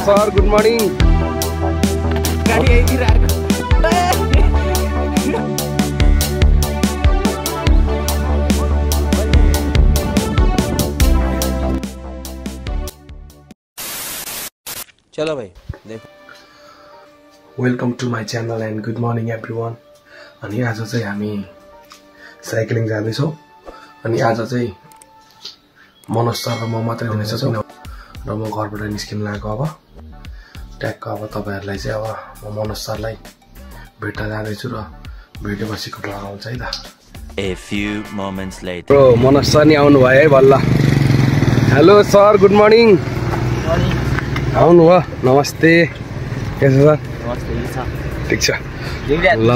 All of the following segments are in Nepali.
Sir good morning. गाडी आइदिरहेको चलो भाई देखो। Welcome to my channel and good morning everyone. अनि आज चाहिँ हामी साइक्लिङ जाँदैछौँ। अनि आज चाहिँ मनोज सर र म मात्रै हुनेछ र म घरबाट निस्किन लागेको। अब ट्याक्क अब तपाईँहरूलाई चाहिँ अब म मनोज सरलाई भेट्न जाँदैछु र भेटेपछिको ब्लग आउँछ है त। A few moments later. Bro Manoj sir नि आउनु भयो है बल्ल। Hello sir good morning. आउनु भयो नमस्ते। के छ सर? ठिक छ ल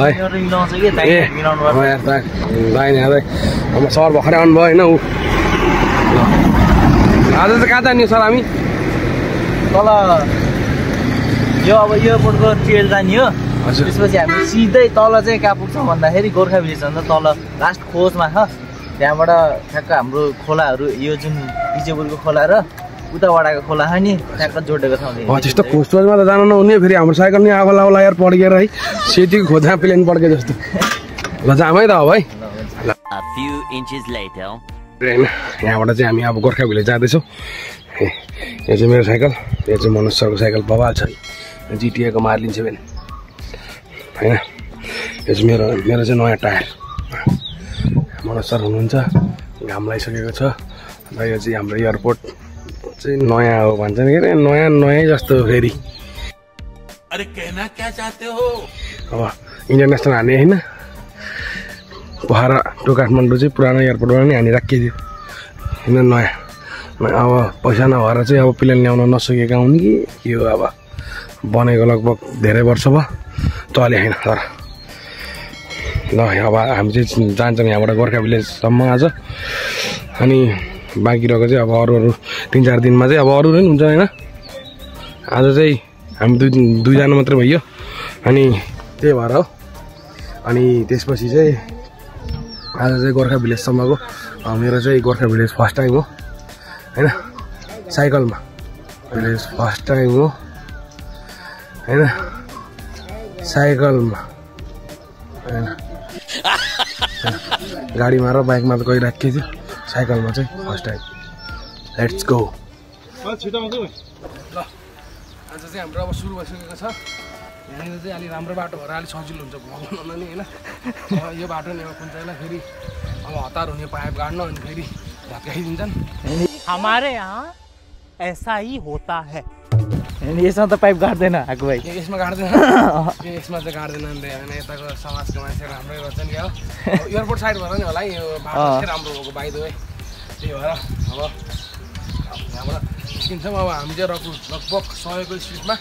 अब सर भर्खरै आउनु भयो होइन। ऊ आज चाहिँ कहाँ जाने सर हामी? तल यो अब एयरपोर्टको ट्रेल जाने हो। त्यसपछि हामी सिधै तल चाहिँ कहाँ पुग्छौँ भन्दाखेरि गोर्खा भिलेज भन्दा तल लास्ट खोजमा छ। त्यहाँबाट ठ्याक्क हाम्रो खोलाहरू यो जुन बिजेपुरको खोला र उताबाटको खोला छ नि ठ्याक्क जोडेको छ। त्यस्तो खोजमा त जानु नहुने। फेरि हाम्रो साइकल नि आगो लाउला यार पड्केर है सेतीको खोजमा प्लेन पड्के जस्तो। ल जाम है त अब है। A few inches later. यहाँबाट चाहिँ हामी अब गोर्खा भिलेज जाँदैछौँ। यो चाहिँ मेरो साइकल, यो चाहिँ मनोज सरको साइकल बबाल छ। जिटिएको मार्लिन 7 होइन। यो चाहिँ मेरो चाहिँ नयाँ टायर। मनोज सर हुनुहुन्छ, घाम लागिसकेको छ। र यो चाहिँ हाम्रो एयरपोर्ट चाहिँ नयाँ हो भन्छ नि के अरे नयाँ जस्तो फेरि। अरे कहना क्या चाहते हो? अब इन्टरनेसनल हाने होइन। पोखरा टु काठमाडौँ चाहिँ पुरानो एयरपोर्टबाट नि हानी राखिदियो होइन नयाँ। अब पैसा नभएर चाहिँ अब प्लेन ल्याउन नसकेका हुन् कि यो अब बनेको लगभग धेरै वर्ष भयो चले होइन। तर ल अब हामी चाहिँ जान्छौँ यहाँबाट गोर्खा भिलेजसम्म आज। अनि बाँकी रहेको चाहिँ अब अरू 3-4 दिनमा चाहिँ अब अरू नै हुन्छ होइन। आज चाहिँ हामी दुईजना मात्रै भइयो अनि त्यही भएर हो। अनि त्यसपछि चाहिँ आज चाहिँ गोर्खा भिलेजसम्मको मेरो चाहिँ गोर्खा भिलेज फर्स्ट टाइम हो होइन। साइकलमा भिलेज फर्स्ट टाइम हो होइन। साइकलमा होइन। गाडीमा र बाइकमा त गइराखेको थियो, साइकलमा चाहिँ फर्स्ट टाइम। Let's go. ल आज चाहिँ हाम्रो अब सुरु भइसकेको छ। यहाँनिर चाहिँ अलिक राम्रो बाटो भएर अलिक सजिलो हुन्छ भगाउन नि होइन। यो बाटो नि अब कुन चाहिँलाई फेरि अब हतार हुने पाइप गाड्न अनि फेरि भत्काइदिन्छन्। हमारे यहाँ ऐसा ही होता है। यसमा त पाइप गाड्दैन आएको भाइ। यसमा गाड्दैन यसमा चाहिँ गाड्दैन नि होइन। यताको समाजको मान्छेहरू राम्रै गर्छन् क्या हो। एयरपोर्ट साइड भएर नि होला है यो बाटो चाहिँ राम्रो भएको बाइदो है। त्यही भएर अब यहाँबाट निस्किन्छौँ। अब हामी चाहिँ लगभग 100 को स्पिडमा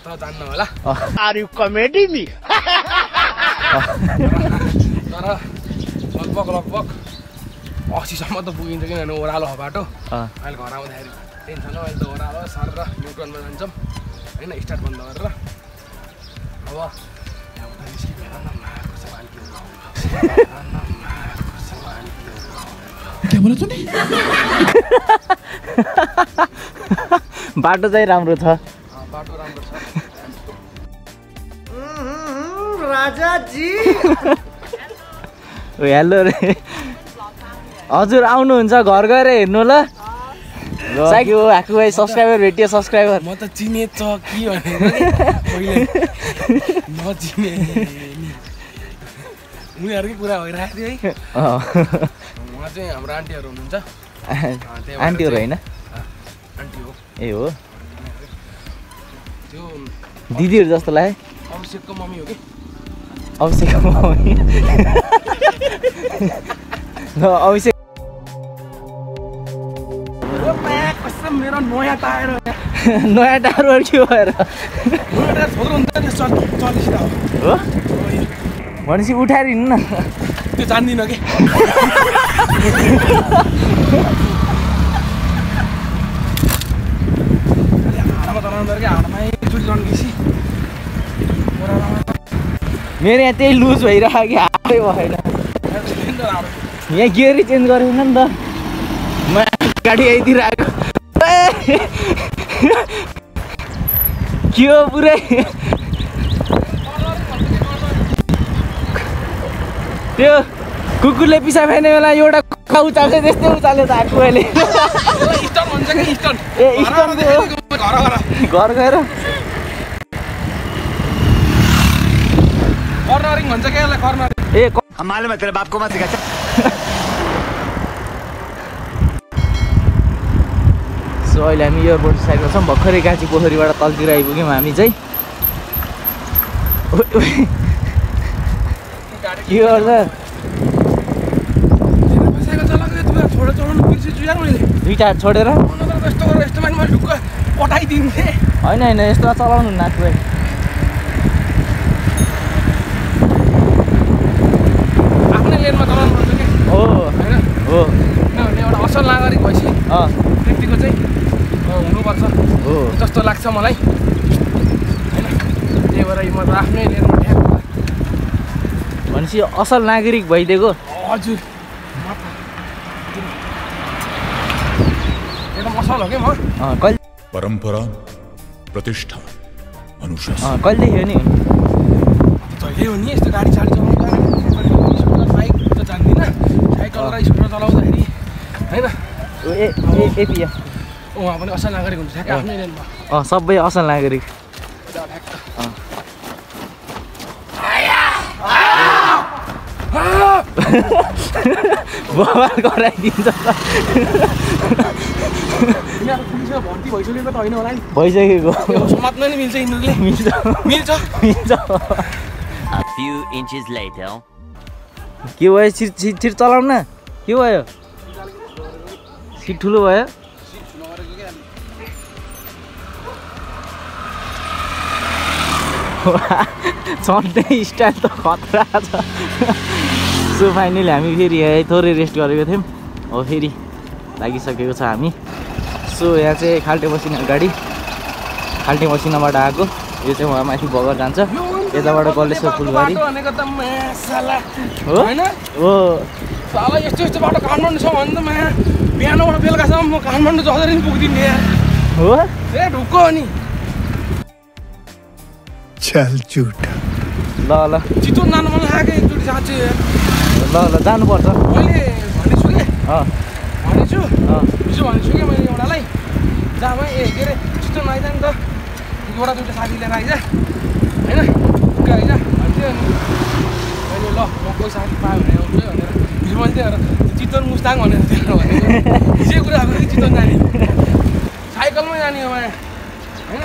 त जान्न होला। Are you comedy me? तर लगभग 80 सम्म त पुगिन्छ किनभने ओह्रालो हो बाटो। अहिले घर आउँदाखेरि टेन्सन हो। अहिले त ओह्रालो सर र न्युट्रनमा जान्छौँ होइन स्टार्ट बन्द गरेर। अब यहाँबाट निस्किँदैन बाटो चाहिँ राम्रो छ। बाटो राम्रो छ राजा जी। हेलो रे हजुर आउनुहुन्छ घर गएर हेर्नु ल। साइकल हाकु भाइ सब्सक्राइबर भेटियो सब्सक्राइबर। म त चिने छ कि भने नचिने उनीहरूकै कुरा भइरहेको थियो है। उहाँ चाहिँ हाम्रो आन्टीहरू हुनुहुन्छ। आन्टीहरू होइन आन्टी हो। ए हो त्यो दिदीहरू जस्तो लाग्यो। अभिषेकको मम्मी हो कि? अभिषेकको मम्मी ल अभिषेक मेरो नयाँ टायर नयाँ टायर के भएर हो भनेपछि उठाएर हिँड्नु न। त्यो जान्दिनँ कि मेरो यहाँ त्यही लुज भइरहेको कि हातै भएन। यहाँ गियरै चेन्ज गरेको नि त। म गाडी आइदिरहेको के हो पुरै त्यो कुकुरले पिसा फेर्ने बेला एउटा कुखुरा उचाल्छ त्यस्तै उचाल्यो त आएको अहिले स्टन भन्छ कि स्टन ए स्टन घर गएर कर्नरिङ भन्छ क्या यसलाई कर्नरिङ ए मालूम है तेरे बाप को मत सिखा सो अहिले हामी एयरपोर्ट साइडमा छौँ भर्खरै गाँची पोखरीबाट तलतिर आइपुग्यौँ हामी चाहिँ के गर्छ साइकल चलाएको छोडेर चलाउनु बिर्सेछु यार मैले दुईटा छोडेर यस्तो गरेर यस्तो माथि मैले ढुक्क पठाइदिन्थेँ होइन होइन यस्तो चलाउनु नाच्नु आफ्नै लेनमा चलाउनु पर्छ कि हो होइन हो किनभने एउटा असल नागरिक भएपछि अँ व्यक्तिको चाहिँ हुनुपर्छ हो जस्तो लाग्छ मलाई होइन त्यही भएर म त आफ्नै लेनमा ध्यान भनेपछि असल नागरिक भइदिएको हजुर एकदम असल हो कि म कहिले परंपरा प्रतिष्ठा अनुशासन कहिलेदेखि हो नि जहिले हो नि यस्तो गाडी साडी चलाउँदा स्कुटर बाइक त जान्दिनँ साइकल र स्कुटर चलाउँदाखेरि होइन ए पिया उहाँ पनि असल नागरिक हुन्छ ठ्याक्कै आफ्नै लेनमा सबै असल नागरिक बवाल गराइदिन्छ यिनीहरू पुलिसमा भर्ती भइसकेको त होइन होला नि भइसकेको समात्न नि मिल्छ यिनीहरूले मिल्छ मिल्छ मिल्छ A few inches later. के भयो छिट चलाउनु न के भयो सिट ठुलो भयो चढ्ने स्टाइल त खतरा छ सो फाइनली हामी फेरि यहाँ थोरै रेस्ट गरेको थियौँ हो फेरि लागिसकेको छ हामी सो यहाँ चाहिँ खाल्टे मसिना गाडी खाल्टे मसिनाबाट आएको यो चाहिँ उहाँ माथि बगर जान्छ यताबाट कलेश्वर फुलबारी हो यस्तो यस्तो बाटो काठमाडौँ छ भने त म बिहानबाट बेलुकासम्म म काठमाडौँ जसरी नि पुग्दिनँ यहाँ हो ए ढुक्क हो नि चल झूठा ल ल चितवन जानु मन लाग्यो एकचोटि साँच्चै ल ल जानुपर्छ मैले भनेछु कि भनेछु अँ हिजो भनेछु कि मैले एउटालाई जामा के अरे चितवन आइज नि त एउटा दुइटा साथी लिएर आइज होइन ढुक्क आइज भन्थ्यो अनि मैले ल म कोही साथी पायो भने आउँछु है भनेर हिजो मैले त्यही भएर चितवन मुस्ताङ भनेर त्यहाँ भनेको हिजै कुरा भएको कि चितवन जाने साइकलमै जाने हो माया होइन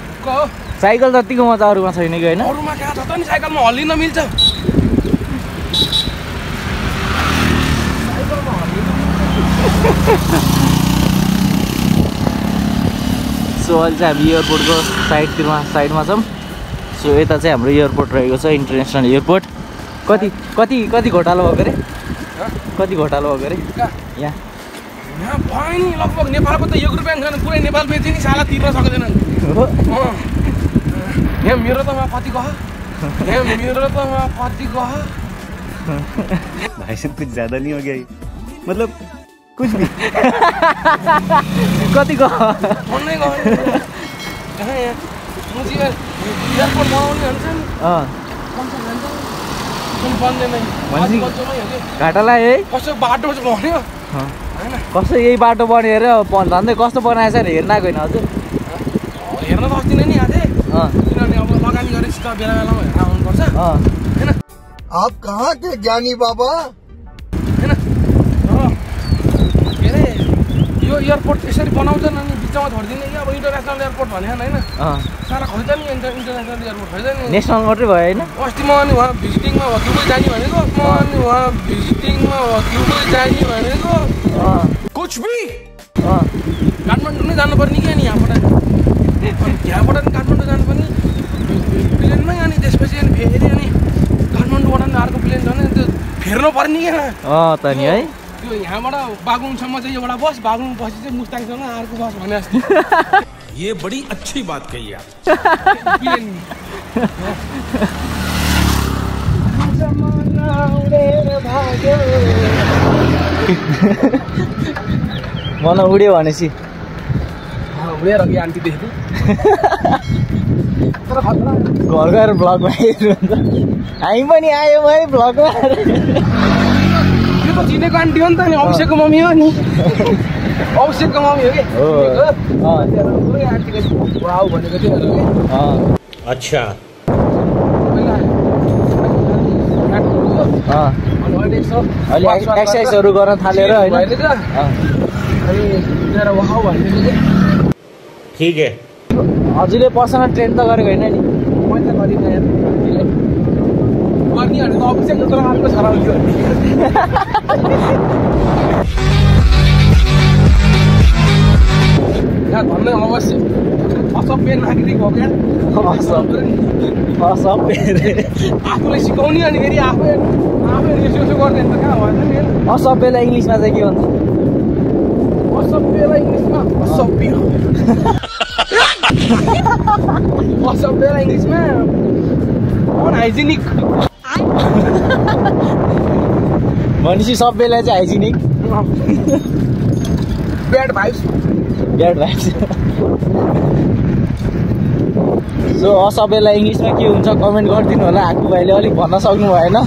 ढुक्क हो साइकल जतिको मजा अरूमा छैन कि होइन अरूमा कहाँ छ त नि साइकलमा हल्लिन मिल्छ सो अहिले चाहिँ हामी एयरपोर्टको साइडमा छौँ सो यता चाहिँ हाम्रो एयरपोर्ट रहेको छ इन्टरनेसनल एयरपोर्ट कति घोटालो भएको अरे कति घोटालो भएको अरे यहाँ यहाँ भयो नि लगभग नेपालको त 1 रुपियाँ छैन पुरै नेपाल बेच्यो नि साला तिर्न सक्दैनन् हो यहाँ मेरो त कति गह यहाँ मेरो त कति गह भाई साहब कुछ ज्यादा नहीं हो गया ये? मतलब कुछ भी कति गयो भन्नै गह एयरपोर्ट बनाउने हुन्छ नि भनेपछि घाटालाई है कसो बाटो भन्यो कस्तो यही बाटो बन्यो अरे झन्डै कस्तो बनाएछ अरे हेर्न आएको होइन हजुर हेर्न त अस्ति नै नि आजै किनभने अब लगानी गरेपछि त बेला बेलामा हेरेर आउनुपर्छ होइन आप कहाँ थे ज्ञानी बाबा होइन के अरे यो एयरपोर्ट यसरी बनाउँछन् अनि बिचमा छोडिदिने कि अब इन्टरनेसनल एयरपोर्ट भने होइन साला खोज्छ नि इन्टरनेसनल एयरपोर्ट खोज्छ नि नेसनल मात्रै भयो होइन अस्ति म अनि उहाँ भिजिटिङमा दुबई जाने भनेको म अनि उहाँ भिजिटिङमा दुबई जाने भनेको कुछ भी काठमाडौँ नै जानुपर्ने कि अनि यहाँबाट यहाँबाट नि काठमाडौँ जानुपर्ने प्लेनमै अनि त्यसपछि अनि फेरि अनि काठमाडौँबाट नि अर्को प्लेन झन् त्यो फेर्नु पर्ने क्या त नि है त्यो यहाँबाट बागलुङसम्म चाहिँ एउटा बस बागलुङ पछि चाहिँ मुस्ताङसँग अर्को बस भने जस्तो ये बड़ी अच्छी बात कही आप प्लेन मन उड्यो भनेपछि भुँडे रकी आन्टी देखेको तर खतरा घर गएर भ्लगमा हेर्नुहुन्छ हामी पनि आयो है भ्लगमा त्यो त चिनेको आन्टी हो नि त नि अभिषेकको मम्मी हो नि अभिषेकको मम्मी हो कि पुरै आन्टीले वाउ भनेको थियो अच्छा अहिले एक्सर्साइजहरू गर्न थालेर होइन ठीक है हजुरले पर्सनल ट्रेन त गरेको होइन नि मैले त गरिनँ यार गर्ने भने त अभिषेकको तर अर्को छोरा हुन्थ्यो यहाँ भन्ने अवश्य असभ्य नागरिक हो क्या आफूले सिकाउने अनि फेरि आफै यसो गर्ने त कहाँ भएन नि असभ्यलाई इङ्ग्लिसमा चाहिँ के भन्छ असभ्यलाई इङ्ग्लिसमा असभ्य असभ्यलाई इङ्ग्लिसमा अनहाइजेनिक भनेपछि सभ्यलाई चाहिँ हाइजिनिक ब्याड भाइब्स सो असभ्यलाई इङ्ग्लिसमा के हुन्छ कमेन्ट गरिदिनु होला आकु भाइले अलिक भन्न सक्नु भएन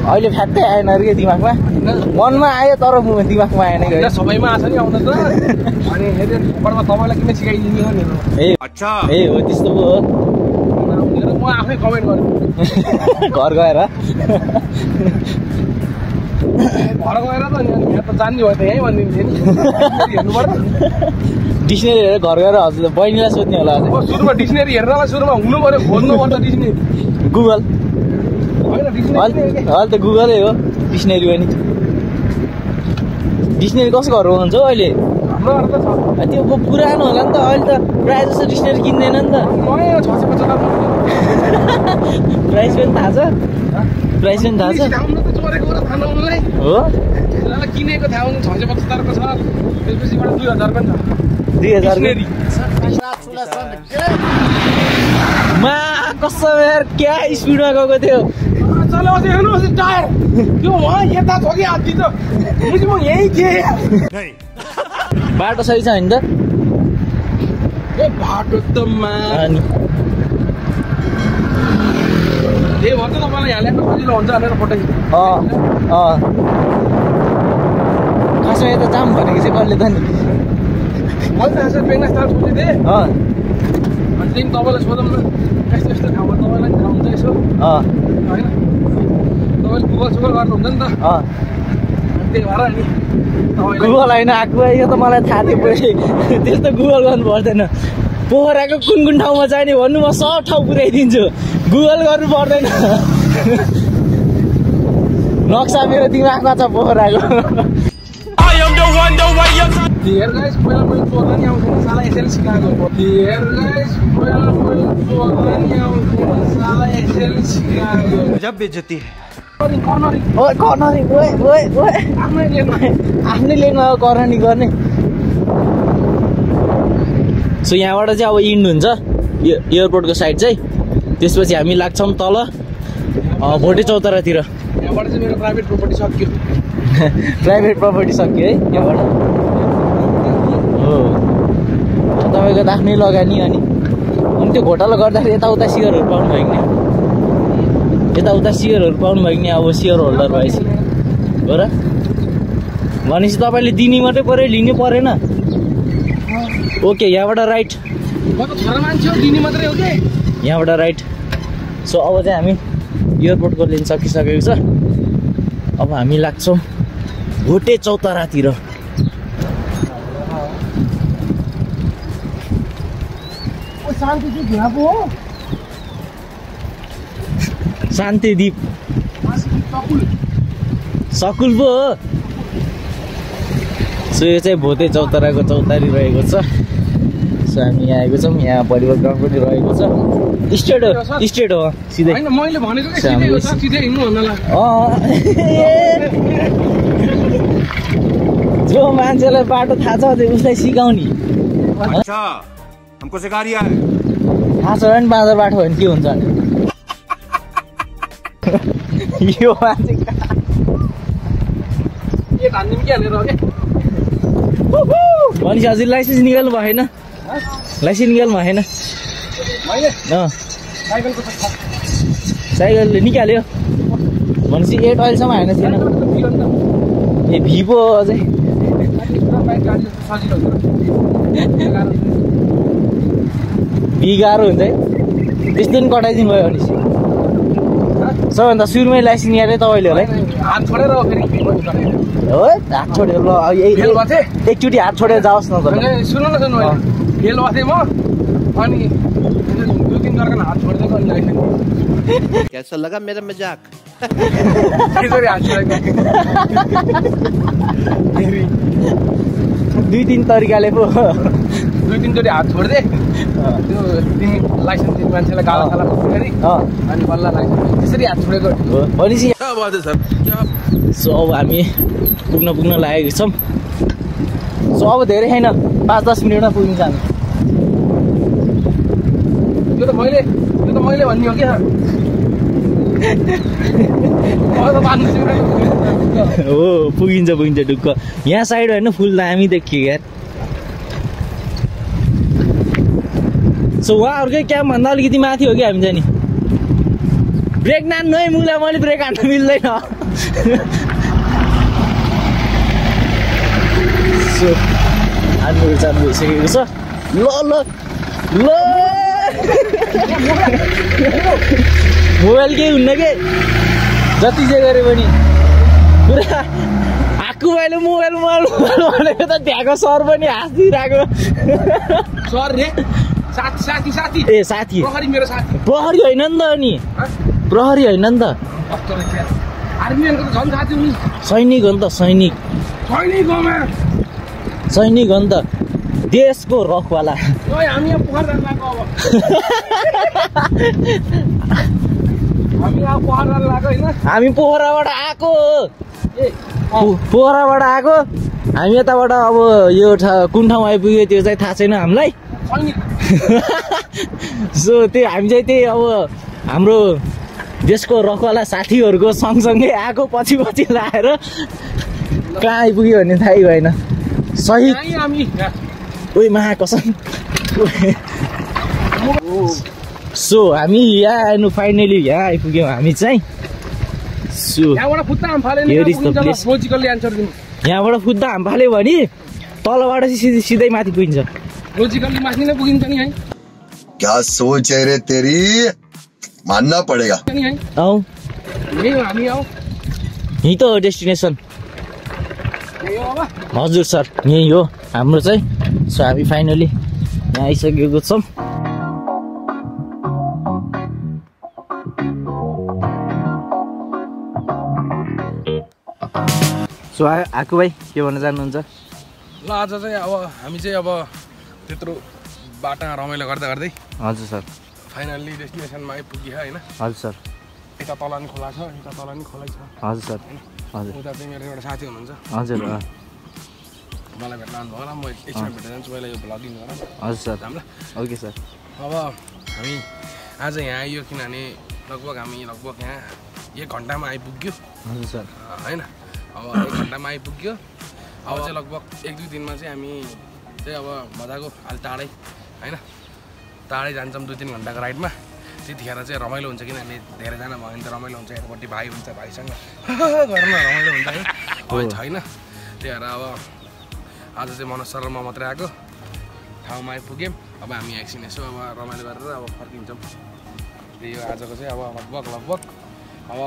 अहिले फ्याट्टै आएन अरे के दिमागमा मनमा आयो तर दिमागमा आएन होइन सबैमा आछ नि आउनु त अनि हेरेरमा तपाईँलाई किन सिकाइदिने हो नि अच्छा ए हो त्यस्तो पो हो म आफै कमेन्ट गर्छु घर गएर घर गएर त नि यहाँ त जान्ने भयो त यहीँ भनिदिन्थ्यो नि हेर्नु पर्छ डिक्सनेरी हेरेर घर गएर हजुर बहिनीलाई सोध्ने होला अझै सुरुमा डिक्सनेरी हेर्नलाई सुरुमा हुनु पर्यो खोज्नु पर्छ डिक्सनेरी गुगल होइन अहिले त गुगलै हो डिक्सनेरी पनि डिक्सनेरी कसको घर हुन्छ हौ अहिले हाम्रो त छ त्यो पुरानो होला नि त अहिले त प्रायः जस्तो डिक्सनेरी किन्दैन नि त नयाँ 650 प्राइस पनि थाहा छ प्राइस पनि थाहा छ दामले त चोरेको र थाहा नहुनुलाई हो किनेको थाहा हुनु 675 को छ त्यसपछिबाट 2000 पनि छ 2000 मा कसो यार क्या स्पिडमा गएको थियो चलो अझै हेर्नुहोस् टायर त्यो वहाँ यता छ कि आदि त म यही थिएँ बाटो सही छ होइन त ए बाटो त अनि त्यही भएर त तपाईँलाई यहाँ ल्याएको सजिलो हुन्छ भनेर पठाइदिनु खासमा यता जाम भनेको चाहिँ कहिले त नि मैले त यसो बेङ्गला स्टार सोचेको थिएँ अनि त्यही तपाईँलाई सोधौँ न यस्तो यस्तो ठाउँमा तपाईँलाई थाहा हुन्छ यसो होइन तपाईँले गुगल सुगल गर्नुहुन्छ नि त त्यही भएर नि गुगल होइन आएको यो त मलाई थाहा थियो पहिले त्यस्तो गुगल गर्नु पर्दैन पोखराको कुन कुन ठाउँमा चाहिने भन्नु म सब ठाउँ पुर्याइदिन्छु गुगल गर्नु पर्दैन नक्सा मेरो दिमागमा छ पोखराको धेर गाइस पहिला मैले चोर्न नि आउँथेन साला यसरी सिकाएको धेर गाइस पहिला मैले चोर्न नि आउँथेन साला यसरी सिकाएको जब बेइज्जती है कर्नरिङ आफ्नै लेनमा कर्नरिङ गर्ने सो यहाँबाट चाहिँ अब इन्ड हुन्छ यो एयरपोर्टको साइड चाहिँ त्यसपछि हामी लाग्छौँ तल भोटे चौतारातिर यहाँबाट चाहिँ मेरो प्राइभेट प्रोपर्टी सक्यो प्राइभेट प्रपर्टी सक्यो है यहाँबाट हो तपाईँको त आफ्नै लगानी अनि त्यो घोटाला गर्दाखेरि यताउता सेयरहरू पाउनु भयो नि यताउता सेयरहरू पाउनु भयो नि अब सेयर होल्डर भएपछि हो र भनेपछि तपाईँले दिने मात्रै पऱ्यो लिनु परेन ओके यहाँबाट राइट म त छोरा मान्छे हो दिने मात्रै हो कि यहाँबाट राइट सो अब चाहिँ हामी एयरपोर्टको लेन सकिसकेको छ अब हामी लाग्छौँ भोटे चौतारातिर शान्तिदीप सकुल पो हो सो यो चाहिँ भोटे चौताराको चौतारी रहेको छ सो हामी यहाँ आएको छौँ यहाँ भलिबल ग्राउन्ड पनि रहेको छ स्टेट हो सिधै होइन मैले भनेको सिधै हो सर सिधै हिँड्नु भन्नलाई जो मान्छेलाई बाटो थाहा छ उसलाई सिकाउने अच्छा हमको सिखा रिया है थाहा छ भने बाँदर बाटो भयो भने के हुन्छ यो मान्छे के धान्दिम के हालेर हो क्या भनेपछि हजुर लाइसेन्स निकाल्नु भएन लाइसेन्स निकाल्नु होइन साइकलले निकाल्यो भनेपछि 8 अहिलेसम्म होइन थिएन ए भिभो अझै गाह्रो हुन्छ है त्यस्तो पनि कटाइदिनु भयो भनेपछि सबभन्दा सुरुमै लाइसेन्स निकाले तपाईँले होला है हात छोडेर फेरि हो हात छोड्यो ल एकचोटि हात छोडेर जाओस् न त सुन्नु न फेल भएको थिएँ म अनि 2-3 गर्न हात छोडिदिएको अनि लाइसेन्स कैसा लगा मेरा मजाक त्यसरी हात छोडेको 2-3 तरिकाले पो 2-3 चोटि हात छोडिदिए त्यो तिमी लाइसेन्स दिने मान्छेलाई गाला साला गरी अनि बल्ल लाइसेन्स त्यसरी हात छोडेको भनेपछि सो अब हामी पुग्न लागेको छौँ सो अब धेरै छैन 5-10 मिनटमा पुगिन्छ हामी यो त मैले भन्ने हो क्या हो पुगिन्छ ढुक्क यहाँ साइड होइन फुल दामी देखियो यार सो उहाँहरूकै क्याम्प भन्दा अलिकति माथि हो कि हामी चाहिँ नि ब्रेक नान्नु है मुला मैले ब्रेक हान्नु मिल्दैन सो हान्नु चाल्नु भइसकेको छ ल मोबाइल केही हुन्न के जति चाहिँ गरे पनि पुरा आक्कु मैले मोबाइल भनेको त त्यहाँको सर पनि हाँसिदिइरहेको सर रे साथी ए साथी प्रहरी मेरो साथी प्रहरी होइन नि त अनि प्रहरी होइन नि त आर्मीको त झन् साथी हुनु सैनिक हो नि त सैनिक हो नि त देशको रखवाला हामी यहाँ पोखरा लाग्यो अब हामी पोखराबाट आएको हामी यताबाट अब यो कुन ठाउँ आइपुग्यो त्यो चाहिँ थाहा छैन हामीलाई सो त्यो हामी चाहिँ त्यही अब हाम्रो देशको रखवाला साथीहरूको सँगसँगै आएको पछि लाएर कहाँ आइपुग्यो भन्ने थाहै भएन सही ओइ महाकसम सो हामी यहाँ आइनु फाइनली यहाँ आइपुग्यौँ हामी चाहिँ यहाँबाट फुत्ता हाम फाल्यो भने तलबाट चाहिँ सिधै माथि पुगिन्छ लोजिकल्ली माथि नै पुगिन्छ नि है क्या सोच है रे तेरी मानना पड़ेगा आऊ हामी आऊ यही त हो डेस्टिनेसन हजुर सर यही हो हाम्रो चाहिँ सो हामी फाइनली यहाँ आइसकेको छौँ सो आकु भाइ के भन्न चाहनुहुन्छ ल आज चाहिँ अब हामी चाहिँ अब त्यत्रो बाटा रमाइलो गर्दै हजुर सर फाइनल्ली डेस्टिनेसनमा आइपुग्यो होइन हजुर सर यता तल नि खोला छ यता तल नि खोलै छ हजुर सर हजुर उता चाहिँ मेरो एउटा साथी हुनुहुन्छ हजुर मलाई भेट्न आउनुभयो होला म एकछिन भेटेर जान्छु पहिला यो भ्लगिङ गरौँ हजुर सर हामीलाई ओके सर अब हामी आज यहाँ आइयो किनभने लगभग यहाँ 1 घन्टामा आइपुग्यो हजुर सर होइन अब 1 घन्टामा आइपुग्यो अब चाहिँ लगभग 1-2 दिनमा चाहिँ हामी चाहिँ अब मजाको अलि टाढै होइन टाढै जान्छौँ 2-3 घन्टाको राइडमा त्यतिखेर चाहिँ रमाइलो हुन्छ किनभने धेरैजना भयो भने त रमाइलो हुन्छ यतापट्टि भाइ हुन्छ भाइसँग गर्न रमाइलो हुन्छ है अब छैन त्यही भएर अब आज चाहिँ मनोज सर र म मात्रै आएको ठाउँमा आइपुग्यौँ अब हामी एकछिन यसो अब रमाइलो गरेर अब फर्किन्छौँ त्यही हो आजको चाहिँ अब लगभग अब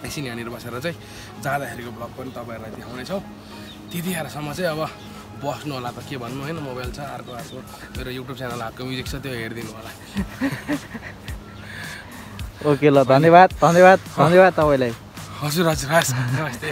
एकछिन यहाँनिर बसेर चाहिँ जाँदाखेरिको ब्लग पनि तपाईँहरूलाई देखाउनेछौँ त्यतिखेरसम्म चाहिँ अब बस्नु होला त के भन्नु होइन मोबाइल छ अर्को मेरो युट्युब च्यानल हातको म्युजिक छ त्यो हेरिदिनु होला ओके ल धन्यवाद तपाईँलाई हजुर नमस्ते